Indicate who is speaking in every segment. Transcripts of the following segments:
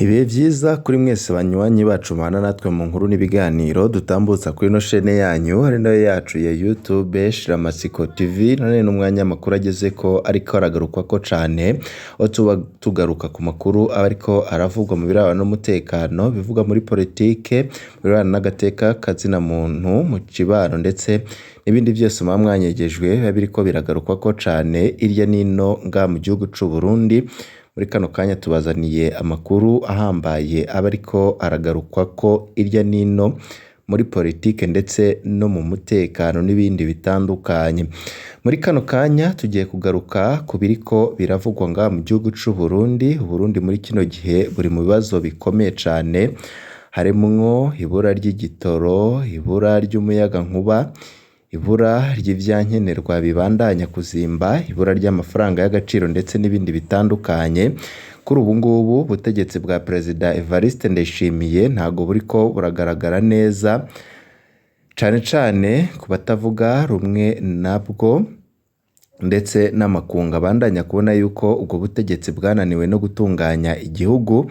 Speaker 1: Ibihe vyiza kuri mwese banywanyi bacu mubana natwe mu nkuru n'ibiganiro dutambutsa kuri ino shene yanyu ari nayo yacu ya YouTube Shiramatsiko TV. None n'umwanya makuru agezeko ariko aragarukwako cane, aho tuba tugaruka ku makuru aba ariko aravugwa mu birabana n'umutekano, bivuga muri politike, mu birabana n'agateka kazina muntu, mu kibano ndetse n'ibindi vyose muba mwanyegejwe biba biriko biragarukwako cane irya nino nga mu gihugu c'u Burundi. Muri kano kanya tubazaniye amakuru ahambaye aba ariko aragarukwako irya nino muri politike ndetse no mu mutekano n'ibindi bitandukanye. Muri kano kanya tugiye kugaruka ku biriko biravugwa nga mu gihugu c'u Burundi. Uburundi muri kino gihe buri mu bibazo bikomeye cane, harimwo ibura ry'igitoro, ibura ry'umuyagankuba, ibura ry'ivyankenerwa bibandanya kuzimba, ibura ry'amafaranga y'agaciro ndetse n'ibindi bitandukanye. Kuri ubu ngubu ubutegetsi bwa Perezida Evariste Ndayishimiye ntago buriko buragaragara neza, cane cane ku batavuga rumwe nabwo ndetse n'amakungu abandanya kubona yuko ubwo butegetsi bwananiwe no gutunganya igihugu.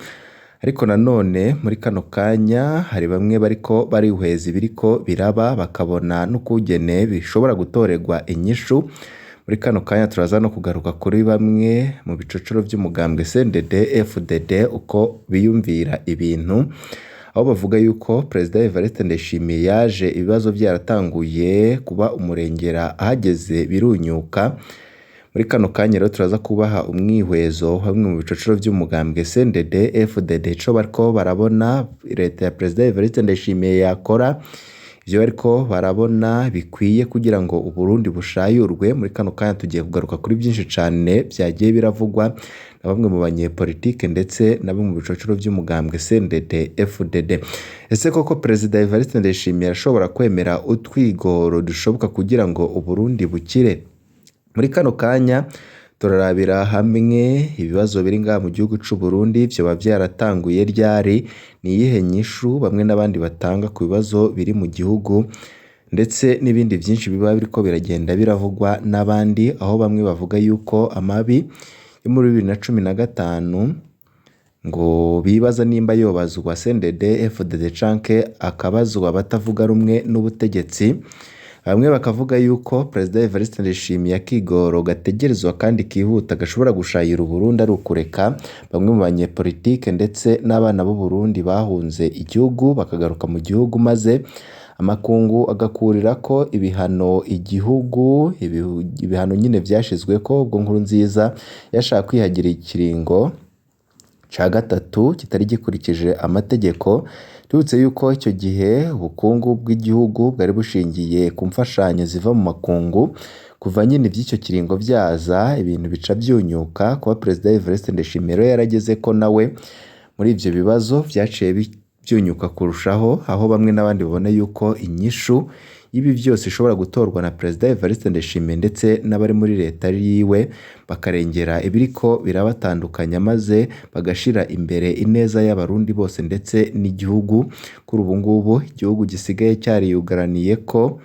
Speaker 1: Ariko nanone muri kano kanya hari bamwe bariko barihweza ibiriko biraba bakabona n'ukugene bishobora gutorerwa inyishu. Muri kano kanya turaza no kugaruka kuri bamwe mu bicocoro vy'umugambwe CNDD FDD uko biyumvira ibintu, aho bavuga yuko Perezida Evariste Ndayishimiye yaje ibibazo vyaratanguye kuba umurengera ahageze birunyuka. Muri kano kanya rero turaza kubaha umwihwezo hamwe mu bicocoro vy'umugambwe CNDD FDD ico bariko barabona leta ya Perezida Evariste Ndayishimiye yakora, ivyo bariko barabona bikwiye kugira ngo Uburundi bushayurwe. Muri kano kanya tugiye kugaruka kuri vyinshi cane vyagiye biravugwa na bamwe mu banyepolitike ndetse na bamwe mu bicocoro vy'umugambwe CNDD FDD. Ese koko Perezida Evariste Ndayishimiye arashobora kwemera utwigoro dushoboka kugira ngo Uburundi bukire? Muri kano kanya turarabira hamwe ibibazo biri ngaha mu gihugu c'u Burundi, vyoba vyaratanguye ryari, ni iyihe nyishu bamwe n'abandi batanga ku bibazo biri mu gihugu, ndetse n'ibindi vyinshi biba biriko biragenda biravugwa n'abandi, aho bamwe bavuga yuko amabi yo muri 2015 ngo bibaza nimba yobazwa CNDD FDD canke akabazwa abatavuga rumwe n'ubutegetsi. Bamwe bakavuga yuko Perezida Evariste Ndayishimiye akigoro gategerezwa kandi kihuta gashobora gushayira Uburundi ari ukureka bamwe mu banyepolitike ndetse n'abana b'u Burundi bahunze igihugu bakagaruka mu gihugu, maze amakungu agakurirako ibihano igihugu, ibihano nyine vyashizweko ubwo Nkurunziza yashaka kwihagira ikiringo ca gatatu kitari gikurikije amategeko. Tubutse yuko icyo gihe ubukungu bw'igihugu bwari bushingiye ku mfashanyo ziva mu makungu. Kuva nyine ivy'icyo kiringo vyaza ibintu bica vyunyuka, kuba Perezida Evariste Ndayishimiye yarageze ko nawe muri ivyo bibazo vyaciye vyunyuka kurushaho, aho bamwe n'abandi babona yuko inyishu ibi vyose ishobora gutorwa na Perezida Evariste Ndayishimiye ndetse n'abari muri leta yiwe bakarengera ibiriko birabatandukanya, maze bagashira imbere ineza y'abarundi bose ndetse n'igihugu. Kuri ubu ngubu igihugu gisigaye cyariyugaraniye ko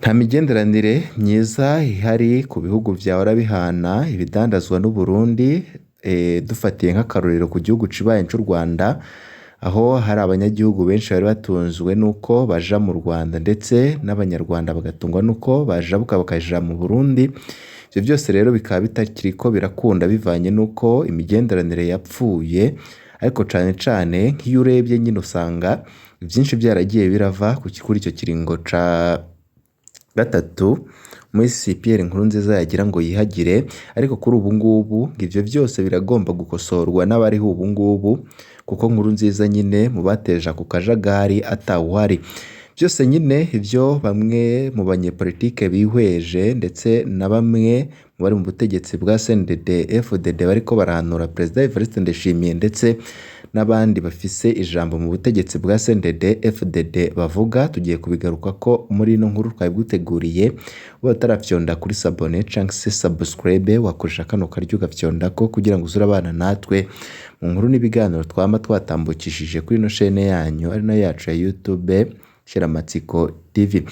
Speaker 1: nta migenderanire myiza ihari ku bihugu vyahora bihana ibidandazwa n'u Burundi. Dufatiye nk'akarorero ku gihugu cibaye c'u Rwanda, aho hari abanyagihugu benshi bari batunzwe nuko baja mu Rwanda ndetse n'abanyarwanda bagatungwa nuko bajabuka bakaja mu Burundi. Ivyo byose rero bikaba bitakiriko birakunda bivanye nuko imigenderanire yapfuye. Ariko cane cane nk'iyo urebye nyine usanga vyinshi byaragiye birava kuri icyo kiringo ca gatatu Moise Pierre Nkurunziza yagira ngo yihagire. Ariko kuri ubu ngubu ivyo vyose biragomba gukosorwa n'abariho ubu ngubu, kuko Nkurunziza nyine mu bateje ako kajagari atawuhari. Byose nyine ivyo bamwe mu banyepolitike bihweje ndetse na bamwe mu bari mu butegetsi bwa CNDD FDD bariko barahanura Perezida Evariste Ndayishimiye ndetse n'abandi bafise ijambo mu butegetsi bwa CNDD FDD bavuga. Tugiye kubigaruka ko muri ino nkuru twabiguteguriye. Ubatarafyonda kuri sabone canke se subscribe wakoresha kano karyo gafyondako kugira ngo uzurabana natwe mu nkuru n'ibiganiro twama twatambukishije kuri ino shene yanyu ari nayo yacu ya YouTube Shiramatsiko TV.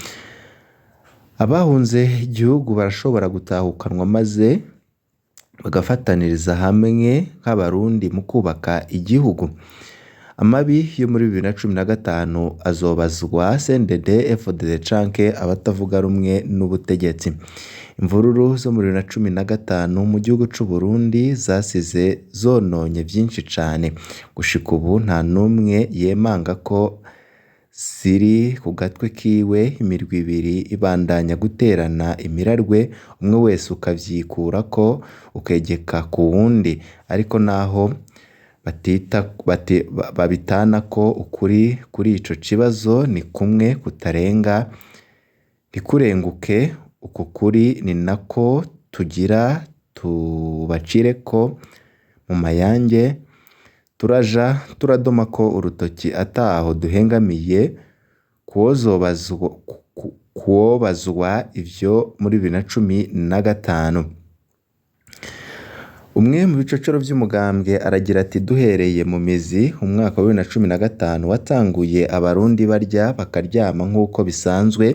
Speaker 1: Abahunze igihugu barashobora gutahukanwa maze bagafataniriza hamwe nk'abarundi mu kubaka igihugu. Amabi yo muri 2015 azobazwa CNDD FDD canke abatavuga rumwe n'ubutegetsi. Imvururu zo muri 2015 mu gihugu c'u Burundi zasize zononye vyinshi cane, gushika ubu nta numwe yemanga ko ziri ku gatwe kiwe. Imirwi ibiri ibandanya guterana imirarwe, umwe wese ukavyikurako ukegeka ku wundi, ariko naho babitana ko ukuri kuri ico kibazo ni kumwe kutarenga ntikurenguke. Uko kuri ni nako tugira tubacireko mu mayange, turaja turadoma ko urutoki ataho duhengamiye kuwobazwa ivyo muri 2015. Umwe mu bicocoro vy'umugambwe aragira ati duhereye mu mizi umwaka wa 2015 watanguye abarundi barya bakaryama nk'uko bisanzwe,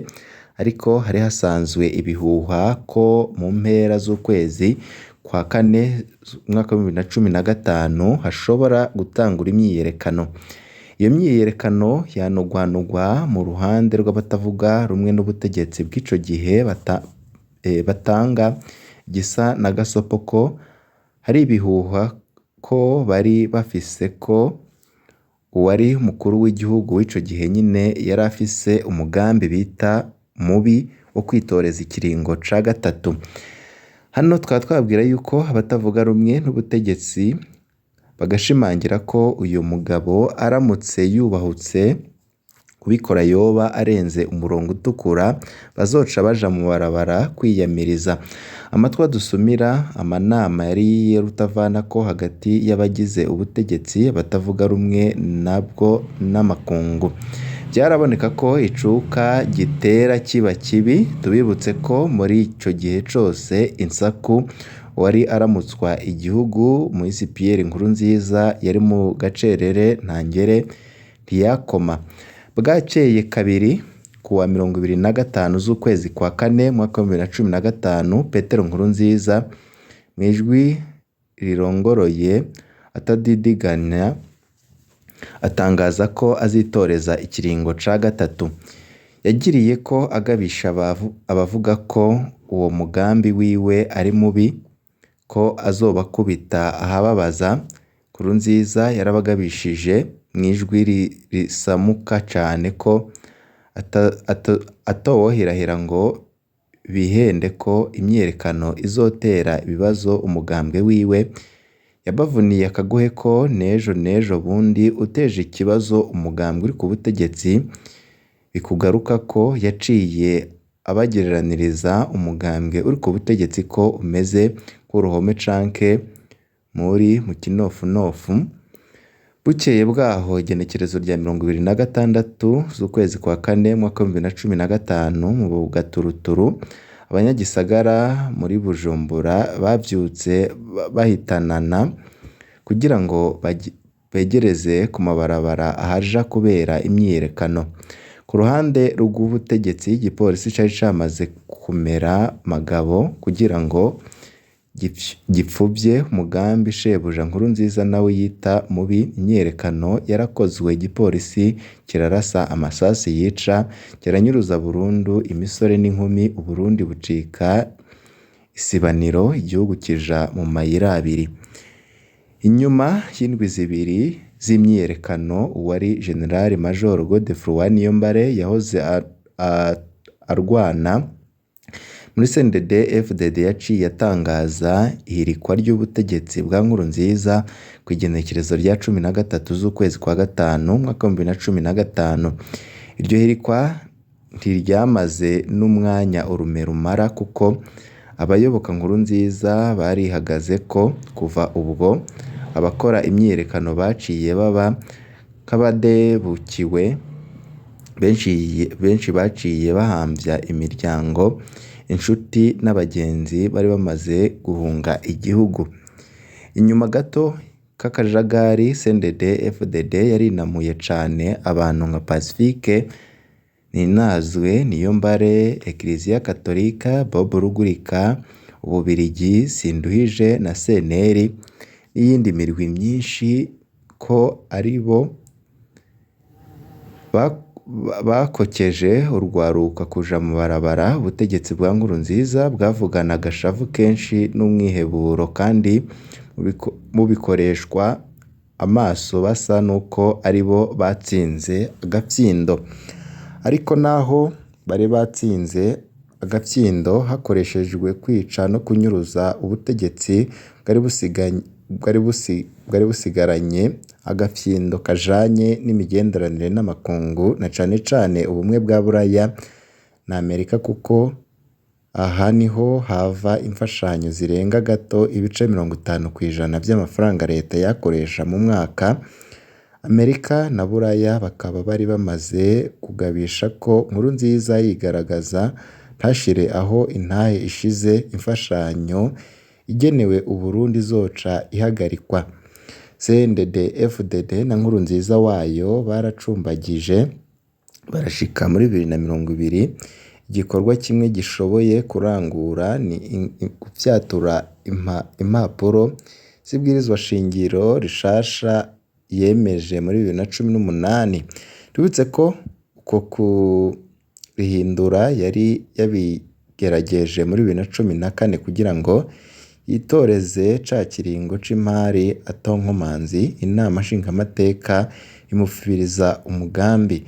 Speaker 1: ariko hari hasanzwe ibihuha ko mu mpera z'ukwezi kwa kane umwaka wa 2015 hashobora gutangura imyiyerekano. Iyo myiyerekano yanugwanugwa mu ruhande rw'abatavuga rumwe n'ubutegetsi bw'ico gihe batanga gisa na gasopo ko hari ibihuha ko bari bafise ko uwari mukuru w'igihugu w'ico gihe nyine yari afise umugambi bita mubi wo kwitoreza ikiringo ca gatatu. Hano twabwira yuko abatavuga rumwe n'ubutegetsi bagashimangira ko uyu mugabo aramutse yubahutse kubikora yoba arenze umurongo utukura, bazoca baja mu barabara kwiyamiriza. Amatwa dusumira amanama yari rutavanako hagati y'abagize ubutegetsi batavuga rumwe nabwo n'amakungu. Byaraboneka ko icuka gitera kiba kibi. Tubibutse ko muri ico gihe cose insaku wari aramutswa igihugu Moise Pierre Nkurunziza yari mu gacerere ntangere ntiyakoma. Bwakeye kabiri kuwa 25 z'ukwezi kwa kane mwaka wa 2015 Petero Nkurunziza mwijwi rirongoroye atadidiganya atangaza ko azitoreza ikiringo ca gatatu. Yagiriye ko agabisha abavuga ko uwo mugambi wiwe ari mubi, ko azobakubita ahababaza. Nkurunziza yarabagabishije mwijwi risamuka cane ko atowohirahira ngo bihende ko imyiyerekano izotera ibibazo umugambwe wiwe. Yabavuniye akagohe ko nejo bundi uteje ikibazo umugambwe uri ku butegetsi bikugaruka ko yaciye abagereraniriza umugambwe uri ku butegetsi ko umeze nk'uruhome canke muri mu kinofunofu. Bukeye bwaho igenekerezo rya 26 z'ukwezi kwa kane mwaka wa 2015 mu gaturuturu, abanyagisagara muri Bujumbura bavyutse bahitanana kugira ngo begereze ku mabarabara ahaja kubera imyiyerekano. Ku ruhande rw'ubutegetsi igipolisi cari camaze kumera magabo kugira ngo gipfuvye umugambi shebuja Nkurunziza nawe yita mubi. Imyiyerekano yarakozwe, igipolisi kirarasa amasasi yica, kiranyuruza burundu imisore n'inkumi. Uburundi bucika isibaniro, igihugu kija mu mayira abiri. Inyuma y'indwi zibiri z'imyiyerekano, uwari General Major Godefroid Niyombare yahoze arwana muri CNDD FDD yaciye atangaza ihirikwa ry'ubutegetsi bwa Nkurunziza ku igenekerezo rya 13 z'ukwezi kwa gatanu mwaka wa 2015. Iryo hirikwa ntiryamaze n'umwanya urume rumara, kuko abayoboka Nkurunziza barihagaze ko kuva ubwo abakora imyiyerekano baciye baba nk'abadebukiwe. Benshi baciye bahambya imiryango, inshuti n'abagenzi bari bamaze guhunga igihugu. Inyuma gato k'akajagari CNDD FDD yarinamuye cane abantu nka Pacifique Ninazwe, Niyombare, Eklezia Katolika, Bob Rugurika, Ububirigi, Sinduhije na CNL n'iyindi mirwi myinshi ko ari bo bakokeje urwaruka kuja mu barabara. Ubutegetsi bwa Nkurunziza bwavugana agashavu kenshi n'umwiheburo kandi bubikoreshwa amaso basa n'uko ari bo batsinze agapfindo. Ariko naho bari batsinze agapfindo hakoreshejwe kwica no kunyuruza, ubutegetsi bwari busigaranye agapfindo kajanye n'imigenderanire n'amakungu na cane cane ubumwe bwa Buraya na Amerika, kuko aha niho hava imfashanyo zirenga gato ibice 50% by'amafaranga leta yakoresha mu mwaka. Amerika na Buraya bakaba bari bamaze kugabisha ko Nkurunziza yigaragaza ntashire aho intahe ishize imfashanyo igenewe Uburundi zoca ihagarikwa. CNDD FDD na Nkurunziza wayo baracumbagije barashika muri 2020. Igikorwa kimwe gishoboye kurangura ni gufyatura impapuro z'ibwirizwa shingiro rishasha yemeje muri 2018. Tubitse ko uko kurihindura yari yabigerageje muri 2014 kugira ngo yitoreze ca kiringo c'imari atonkomanzi. Inama nshingamateka imufiriza umugambi.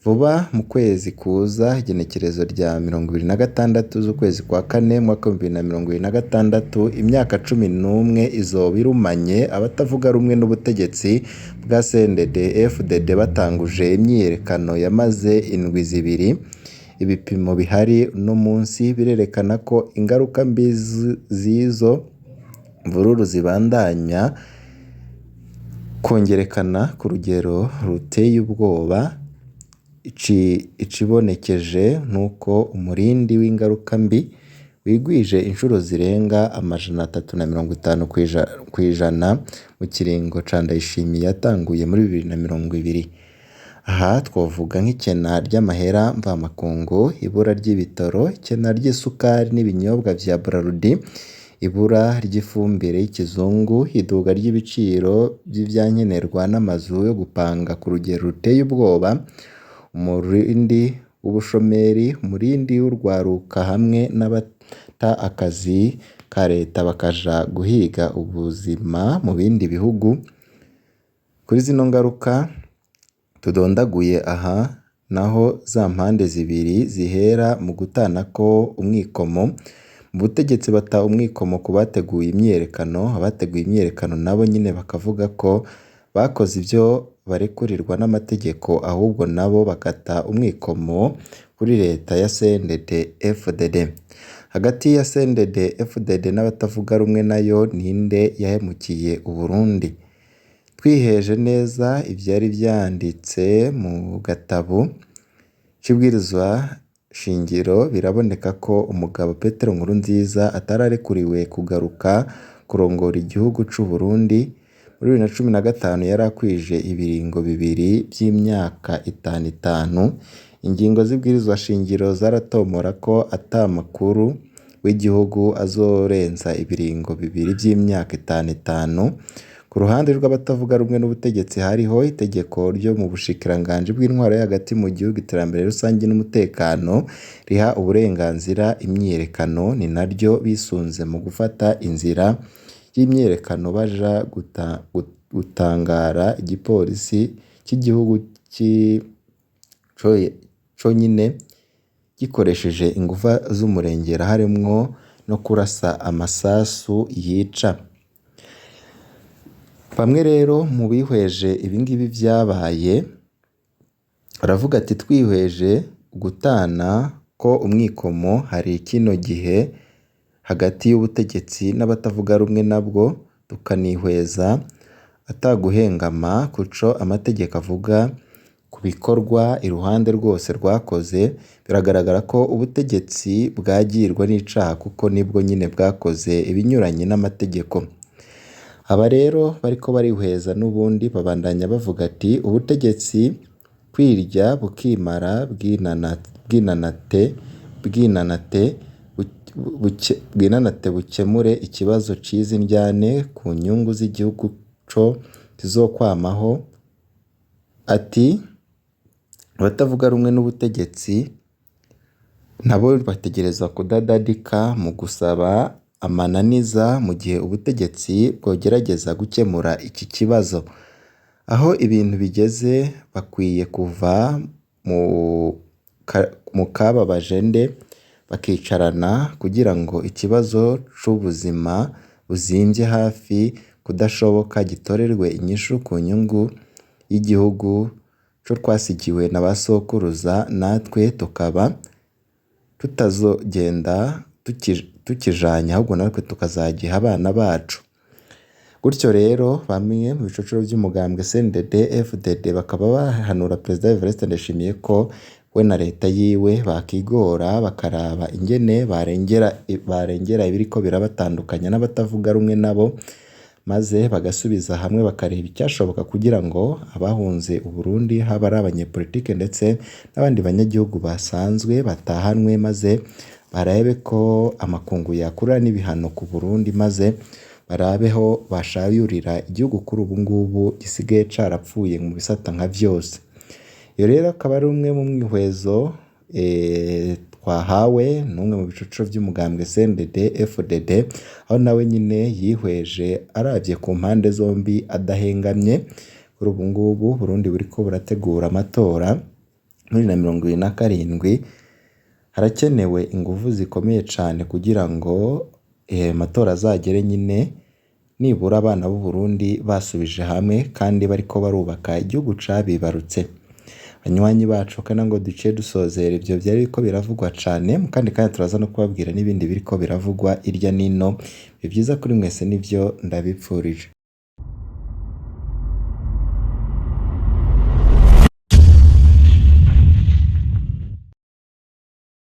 Speaker 1: Vuba mu kwezi kuza igenekerezo rya 26 z'ukwezi kwa 4 mwaka 2026, imyaka 11 izoba irumanye abatavuga rumwe n'ubutegetsi bwa CNDD FDD batanguje imyiyerekano yamaze indwi zibiri. Ibipimo bihari no munsi birerekana ko ingaruka mbi z'izo mvururu zibandanya kongerekana ku rugero ruteye ubwoba. Ikibonekeje nuko umurindi w'ingaruka mbi wigwije inshuro zirenga 350% mu kiringo ca Ndayishimiye yatanguye muri 2020. Aha twovuga nk'ikena ry'amahera mvamakungu, ibura ry'ibitoro, ikena ry'isukari n'ibinyobwa vya Braludi, ibura ry'ifumbire y'ikizungu, iduga ry'ibiciro by'ivyankenerwa n'amazu yo gupanga ku rugero ruteye ubwoba, umurindi w'ubushomeri, umurindi w'urwaruka hamwe n'abata akazi ka leta bakaja guhiga ubuzima mu bindi bihugu. Kuri zino ngaruka tudondaguye aha naho za mpande zibiri zihera mu gutanako umwikomo. Mu butegetsi bata umwikomo ku bateguye imyiyerekano. Abateguye imyiyerekano nabo nyine bakavuga ko bakoze ibyo barekurirwa n'amategeko, ahubwo nabo bakata umwikomo kuri leta ya CNDD FDD. Hagati ya CNDD FDD n'abatavuga rumwe nayo ninde yahemukiye Uburundi? Twiheje neza ivyari vyanditse mu gatabo c'ibwirizwa shingiro, biraboneka ko umugabo Petero Nkurunziza atararekuriwe kugaruka kurongora igihugu c'u Burundi. Muri 2015 yari akwije ibiringo bibiri by'imyaka 5. Ingingo z'ibwirizwa shingiro zaratomora ko atamakuru w'igihugu azorenza ibiringo bibiri by'imyaka 5. Ku ruhande rw'abatavuga rumwe n'ubutegetsi hariho itegeko ryo mu bushikiranganje bw'intwaro hagati mu gihugu, iterambere rusange n'umutekano riha uburenganzira imyiyerekano. Ni naryo bisunze mu gufata inzira y'imyiyerekano baja gutangara. Igipolisi cy'igihugu conyine gikoresheje ingufa z'umurengera harimwo no kurasa amasasu yica. Bamwe rero mu bihweje ibingibi vyabaye baravuga ati twihweje gutana ko umwikomo hari kino gihe hagati y'ubutegetsi n'abatavuga rumwe nabwo, tukanihweza ataguhengama kuco amategeko avuga ku bikorwa iruhande rwose rwakoze, biragaragara ko ubutegetsi bwagirwa n'icaha kuko nibwo nyine bwakoze ibinyuranye n'amategeko. Aba rero bariko barihweza n'ubundi babandanya bavuga ati ubutegetsi kwirya bukimara bwinanate bwinanate bukemure ikibazo c'izi ndyane ku nyungu z'igihugu co zizokwamaho. Ati abatavuga rumwe n'ubutegetsi nabo bategerezwa kudadadika mu gusaba amananiza mu gihe ubutegetsi bwogerageza gukemura iki kibazo. Aho ibintu bigeze bakwiye kuva mu kababajende bakicarana kugira ngo ikibazo c'ubuzima buzimvye hafi kudashoboka gitorerwe inyishu ku nyungu y'igihugu co twasigiwe na ba sokuruza, natwe tukaba tutazogenda tukijanye ahubwo natwe tukazagiha abana bacu. Gutyo rero bamwe mu bicocoro vy'umugambwe CNDD FDD bakaba bahanura Perezida Evariste Ndayishimiye ko we na leta yiwe bakigora bakaraba ingene barengera ibiriko birabatandukanya n'abatavuga rumwe nabo, maze bagasubiza hamwe bakareba icyashoboka kugira ngo abahunze Uburundi haba ari abanyepolitike ndetse n'abandi banyagihugu basanzwe batahanwe, maze barabe ko amakungu yakura n'ibihano ku Burundi, maze barabeho bashayurira igihugu kuri ubu ngubu gisigaye carapfuye mu bisata nka vyose. Iyo rero akaba ari umwe mu mwihwezo twahawe n'umwe mu bicocoro vy'umugambwe CNDD FDD, aho nawe nyine yihweje aravye ku mpande zombi adahengamye. Kuri ubu ngubu Burundi buriko burategura amatora muri 2027, harakenewe inguvu zikomeye cane kugira ngo amatora azagere nyine nibura abana b'u Burundi basubije hamwe kandi bariko barubaka igihugu cabibarutse. Banywanyi bacu kana ngo duce dusozera ivyo byari biriko biravugwa cane, mu kandi kanya turaza no kubabwira n'ibindi biriko biravugwa irya nino. Bivyiza kuri mwese nivyo ndabipfurije.